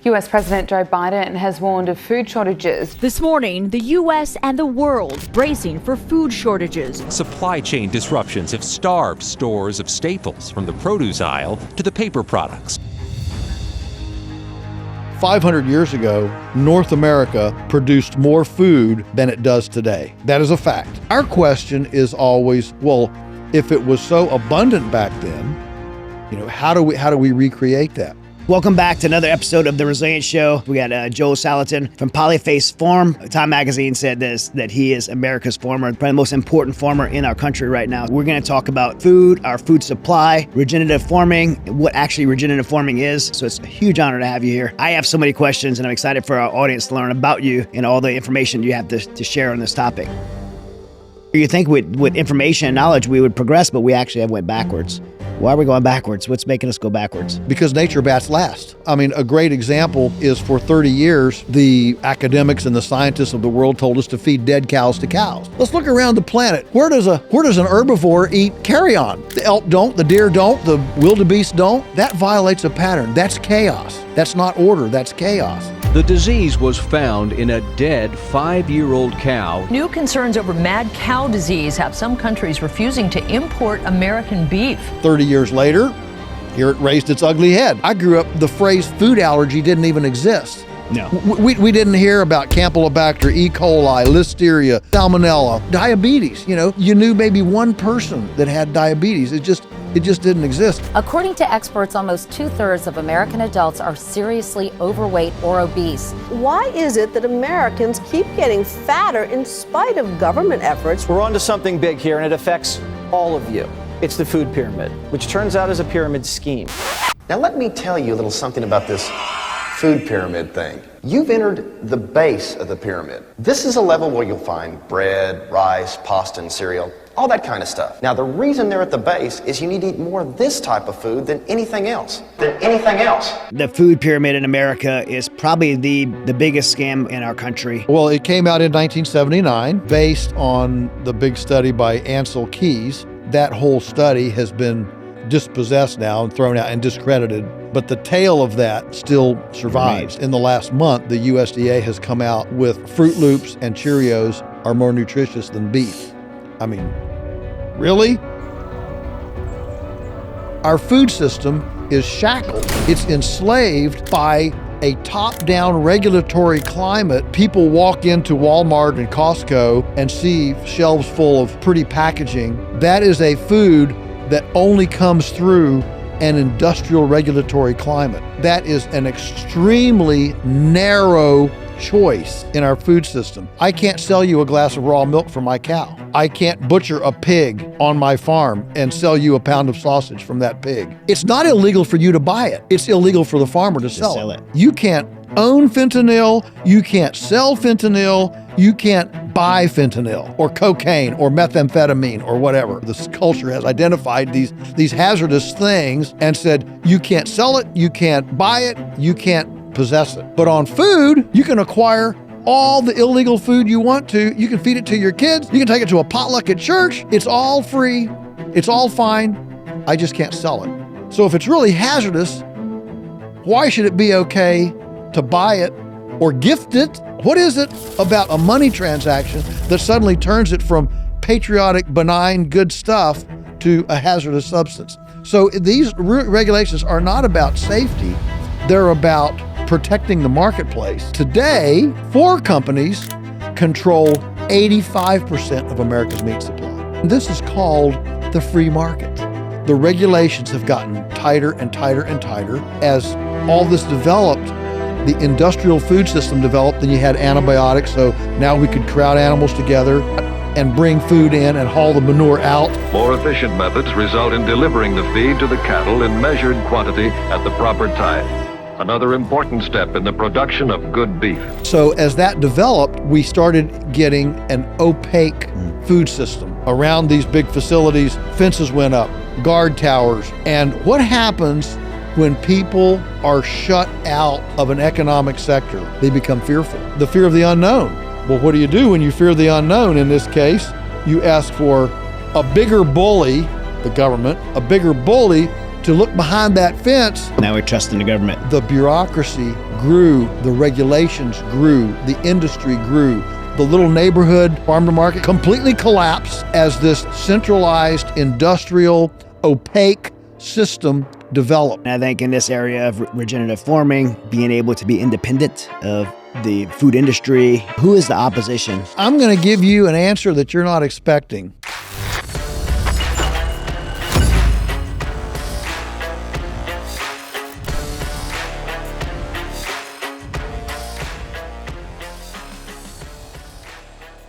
US President Joe Biden has warned of food shortages. This morning, the U.S. and the world bracing for food shortages. Supply chain disruptions have starved stores of staples, from the produce aisle to the paper products. 500 years ago, North America produced more food than it does today. That is a fact. Our question is always, well, if it was so abundant back then, how do we recreate that? Welcome back to another episode of The Resilient Show. We got Joe Salatin from Polyface Farm. Time magazine said this, that he is America's farmer, probably the most important farmer in our country right now. We're going to talk about food, our food supply, regenerative farming, what actually regenerative farming is. So it's a huge honor to have you here. I have so many questions, and I'm excited for our audience to learn about you and all the information you have to share on this topic. You think with information and knowledge we would progress, but we actually have went backwards. Why are we going backwards? What's making us go backwards? Because nature bats last. I mean, a great example is for 30 years, the academics and the scientists of the world told us to feed dead cows to cows. Let's look around the planet. Where does an herbivore eat carrion? The elk don't, the deer don't, the wildebeest don't. That violates a pattern. That's chaos. That's not order, that's chaos. The disease was found in a dead 5-year-old cow. New concerns over mad cow disease have some countries refusing to import American beef. 30 years later, here it raised its ugly head. I grew up, the phrase food allergy didn't even exist. No. We didn't hear about Campylobacter, E. coli, Listeria, Salmonella, diabetes. You knew maybe one person that had diabetes. It just didn't exist. According to experts, almost 2/3 of American adults are seriously overweight or obese. Why is it that Americans keep getting fatter in spite of government efforts? We're onto something big here, and it affects all of you. It's the food pyramid, which turns out is a pyramid scheme. Now let me tell you a little something about this food pyramid thing. You've entered the base of the pyramid. This is a level where you'll find bread, rice, pasta, and cereal, all that kind of stuff. Now the reason they're at the base is you need to eat more of this type of food than anything else. The food pyramid in America is probably the biggest scam in our country. Well, it came out in 1979 based on the big study by Ansel Keys. That whole study has been dispossessed now and thrown out and discredited, but the tail of that still survives. In the last month, the USDA has come out with Fruit Loops and Cheerios are more nutritious than beef. I mean, really? Our food system is shackled. It's enslaved by a top-down regulatory climate. People walk into Walmart and Costco and see shelves full of pretty packaging. That is a food that only comes through an industrial regulatory climate. That is an extremely narrow choice in our food system. I can't sell you a glass of raw milk for my cow. I can't butcher a pig on my farm and sell you a pound of sausage from that pig. It's not illegal for you to buy it. It's illegal for the farmer to sell it. You can't own fentanyl, you can't sell fentanyl, you can't buy fentanyl or cocaine or methamphetamine or whatever. This culture has identified these hazardous things and said, you can't sell it, you can't buy it, you can't possess it. But on food, you can acquire all the illegal food you want to. You can feed it to your kids. You can take it to a potluck at church. It's all free. It's all fine. I just can't sell it. So if it's really hazardous, why should it be okay to buy it or gift it? What is it about a money transaction that suddenly turns it from patriotic, benign, good stuff to a hazardous substance? So these regulations are not about safety. They're about protecting the marketplace. Today, 4 companies control 85% of America's meat supply. This is called the free market. The regulations have gotten tighter and tighter and tighter. As all this developed, the industrial food system developed, then you had antibiotics, so now we could crowd animals together and bring food in and haul the manure out. More efficient methods result in delivering the feed to the cattle in measured quantity at the proper time. Another important step in the production of good beef. So as that developed, we started getting an opaque food system. Around these big facilities, fences went up, guard towers. And what happens when people are shut out of an economic sector? They become fearful. The fear of the unknown. Well, what do you do when you fear the unknown? In this case, you ask for a bigger bully, the government, a bigger bully to look behind that fence. Now we're trusting the government. The bureaucracy grew, the regulations grew, the industry grew. The little neighborhood farmer market completely collapsed as this centralized, industrial, opaque system developed. And I think in this area of regenerative farming, being able to be independent of the food industry, who is the opposition? I'm going to give you an answer that you're not expecting.